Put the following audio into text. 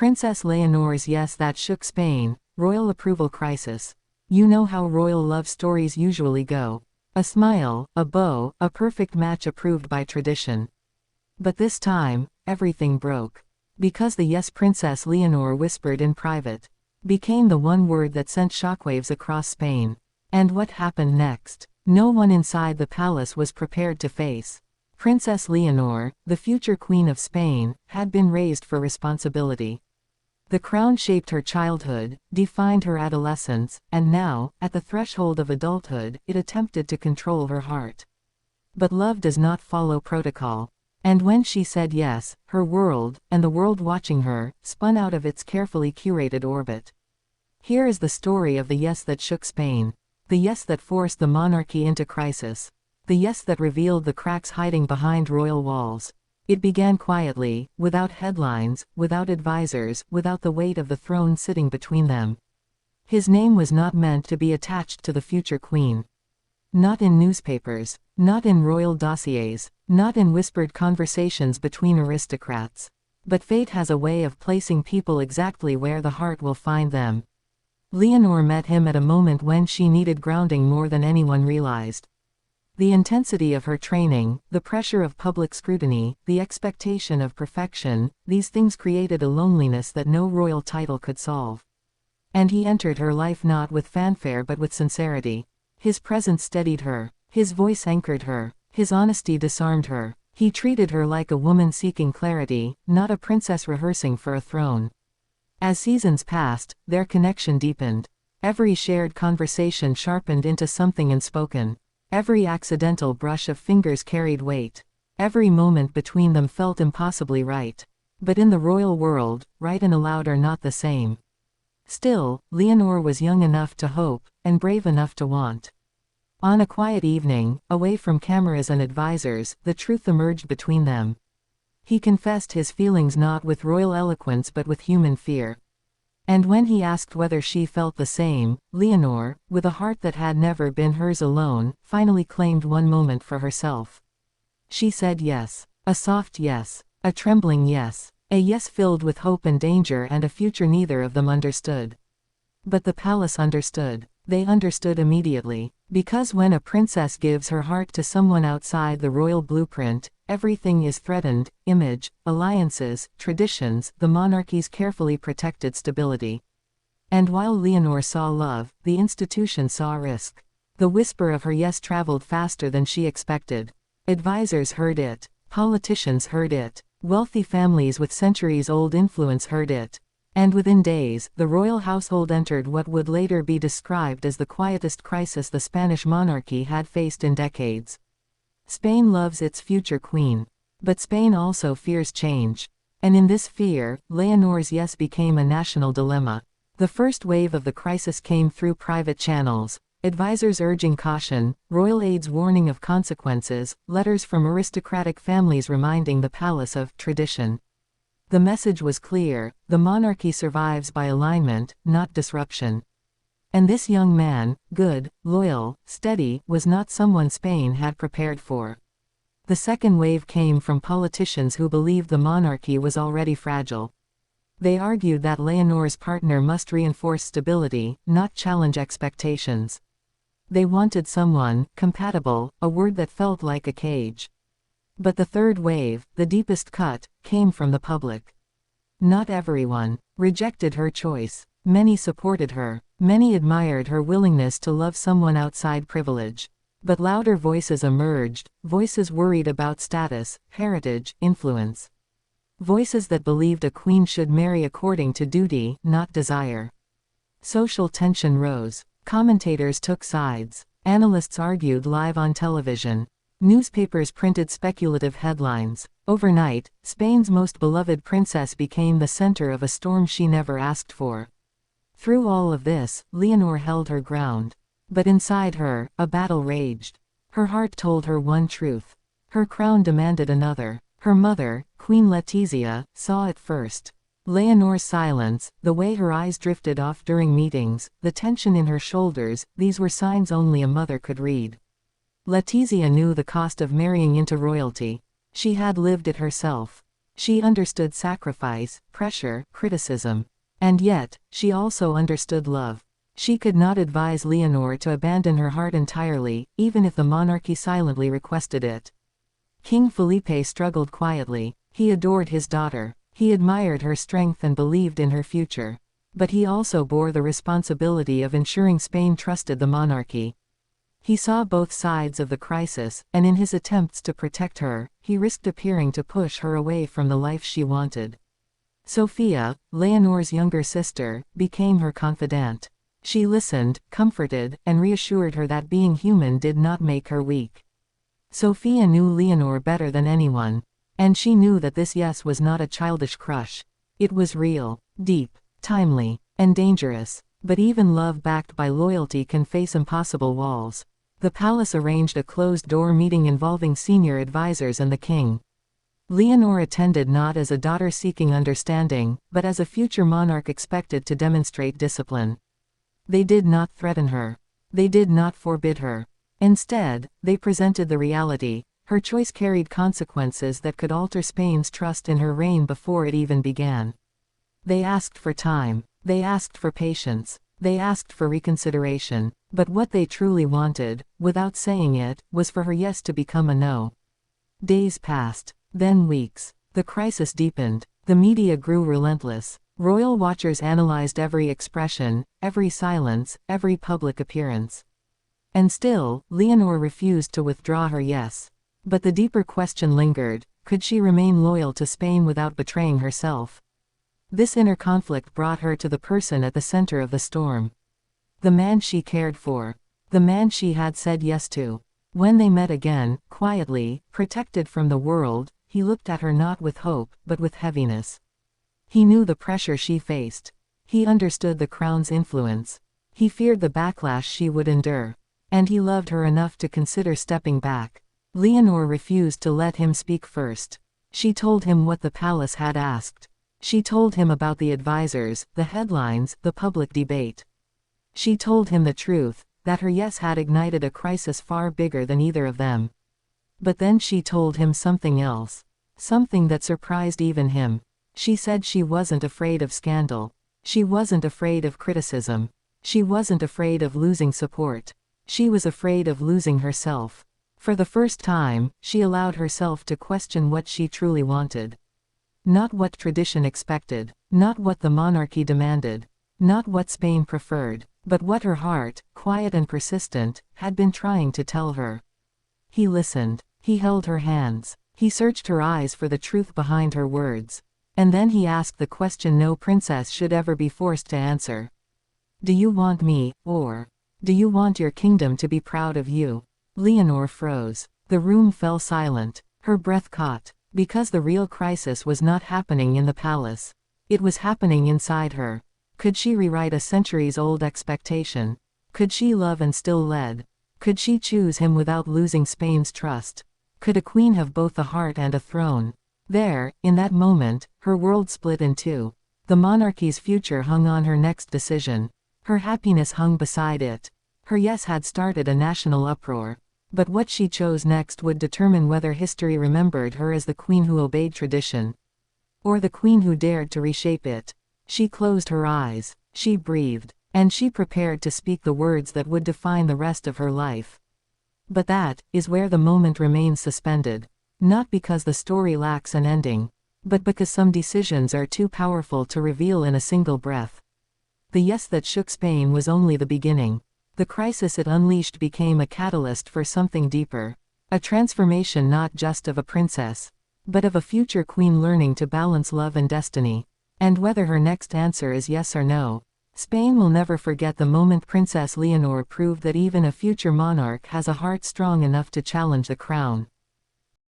Princess Leonor's yes that shook Spain, royal approval crisis. You know how royal love stories usually go. A smile, a bow, a perfect match approved by tradition. But this time, everything broke. Because the yes Princess Leonor whispered in private became the one word that sent shockwaves across Spain. And what happened next? No one inside the palace was prepared to face. Princess Leonor, the future Queen of Spain, had been raised for responsibility. The crown shaped her childhood, defined her adolescence, and now, at the threshold of adulthood, it attempted to control her heart. But love does not follow protocol. And when she said yes, her world, and the world watching her, spun out of its carefully curated orbit. Here is the story of the yes that shook Spain. The yes that forced the monarchy into crisis. The yes that revealed the cracks hiding behind royal walls. It began quietly, without headlines, without advisors, without the weight of the throne sitting between them. His name was not meant to be attached to the future queen. Not in newspapers, not in royal dossiers, not in whispered conversations between aristocrats. But fate has a way of placing people exactly where the heart will find them. Leonor met him at a moment when she needed grounding more than anyone realized. The intensity of her training, the pressure of public scrutiny, the expectation of perfection, these things created a loneliness that no royal title could solve. And he entered her life not with fanfare but with sincerity. His presence steadied her, his voice anchored her, his honesty disarmed her. He treated her like a woman seeking clarity, not a princess rehearsing for a throne. As seasons passed, their connection deepened. Every shared conversation sharpened into something unspoken. Every accidental brush of fingers carried weight. Every moment between them felt impossibly right. But in the royal world, right and allowed are not the same. Still, Leonor was young enough to hope, and brave enough to want. On a quiet evening, away from cameras and advisors, the truth emerged between them. He confessed his feelings not with royal eloquence but with human fear. And when he asked whether she felt the same, Leonor, with a heart that had never been hers alone, finally claimed one moment for herself. She said yes. A soft yes. A trembling yes. A yes filled with hope and danger and a future neither of them understood. But the palace understood. They understood immediately. Because when a princess gives her heart to someone outside the royal blueprint, everything is threatened: image, alliances, traditions, the monarchy's carefully protected stability. And while Leonor saw love, the institution saw risk. The whisper of her yes traveled faster than she expected. Advisors heard it. Politicians heard it. Wealthy families with centuries-old influence heard it. And within days, the royal household entered what would later be described as the quietest crisis the Spanish monarchy had faced in decades. Spain loves its future queen. But Spain also fears change. And in this fear, Leonor's yes became a national dilemma. The first wave of the crisis came through private channels. Advisors urging caution, royal aides warning of consequences, letters from aristocratic families reminding the palace of tradition. The message was clear: the monarchy survives by alignment, not disruption. And this young man, good, loyal, steady, was not someone Spain had prepared for. The second wave came from politicians who believed the monarchy was already fragile. They argued that Leonor's partner must reinforce stability, not challenge expectations. They wanted someone compatible, a word that felt like a cage. But the third wave, the deepest cut, came from the public. Not everyone rejected her choice. Many supported her. Many admired her willingness to love someone outside privilege. But louder voices emerged, voices worried about status, heritage, influence. Voices that believed a queen should marry according to duty, not desire. Social tension rose. Commentators took sides. Analysts argued live on television. Newspapers printed speculative headlines. Overnight, Spain's most beloved princess became the center of a storm she never asked for. Through all of this, Leonor held her ground. But inside her, a battle raged. Her heart told her one truth. Her crown demanded another. Her mother, Queen Letizia, saw it first. Leonor's silence, the way her eyes drifted off during meetings, the tension in her shoulders, these were signs only a mother could read. Letizia knew the cost of marrying into royalty. She had lived it herself. She understood sacrifice, pressure, criticism. And yet, she also understood love. She could not advise Leonor to abandon her heart entirely, even if the monarchy silently requested it. King Felipe struggled quietly. He adored his daughter. He admired her strength and believed in her future. But he also bore the responsibility of ensuring Spain trusted the monarchy. He saw both sides of the crisis, and in his attempts to protect her, he risked appearing to push her away from the life she wanted. Sofia, Leonor's younger sister, became her confidant. She listened, comforted, and reassured her that being human did not make her weak. Sofia knew Leonor better than anyone. And she knew that this yes was not a childish crush. It was real, deep, timely, and dangerous. But even love backed by loyalty can face impossible walls. The palace arranged a closed-door meeting involving senior advisors and the king. Leonor attended not as a daughter seeking understanding, but as a future monarch expected to demonstrate discipline. They did not threaten her. They did not forbid her. Instead, they presented the reality. Her choice carried consequences that could alter Spain's trust in her reign before it even began. They asked for time. They asked for patience. They asked for reconsideration. But what they truly wanted, without saying it, was for her yes to become a no. Days passed. Then weeks. The crisis deepened. The media grew relentless. Royal watchers analyzed every expression, every silence, every public appearance. And still, Leonor refused to withdraw her yes. But the deeper question lingered: could she remain loyal to Spain without betraying herself? This inner conflict brought her to the person at the center of the storm. The man she cared for. The man she had said yes to. When they met again, quietly, protected from the world, he looked at her not with hope, but with heaviness. He knew the pressure she faced. He understood the crown's influence. He feared the backlash she would endure. And he loved her enough to consider stepping back. Leonor refused to let him speak first. She told him what the palace had asked. She told him about the advisors, the headlines, the public debate. She told him the truth, that her yes had ignited a crisis far bigger than either of them. But then she told him something else. Something that surprised even him. She said she wasn't afraid of scandal. She wasn't afraid of criticism. She wasn't afraid of losing support. She was afraid of losing herself. For the first time, she allowed herself to question what she truly wanted. Not what tradition expected, not what the monarchy demanded, not what Spain preferred, but what her heart, quiet and persistent, had been trying to tell her. He listened. He held her hands. He searched her eyes for the truth behind her words. And then he asked the question no princess should ever be forced to answer. Do you want me, or do you want your kingdom to be proud of you? Leonor froze. The room fell silent. Her breath caught. Because the real crisis was not happening in the palace. It was happening inside her. Could she rewrite a centuries-old expectation? Could she love and still lead? Could she choose him without losing Spain's trust? Could a queen have both a heart and a throne? There, in that moment, her world split in two. The monarchy's future hung on her next decision. Her happiness hung beside it. Her yes had started a national uproar. But what she chose next would determine whether history remembered her as the queen who obeyed tradition, or the queen who dared to reshape it. She closed her eyes. She breathed. And she prepared to speak the words that would define the rest of her life. But that is where the moment remains suspended. Not because the story lacks an ending, but because some decisions are too powerful to reveal in a single breath. The yes that shook Spain was only the beginning. The crisis it unleashed became a catalyst for something deeper. A transformation not just of a princess, but of a future queen learning to balance love and destiny. And whether her next answer is yes or no, Spain will never forget the moment Princess Leonor proved that even a future monarch has a heart strong enough to challenge the crown.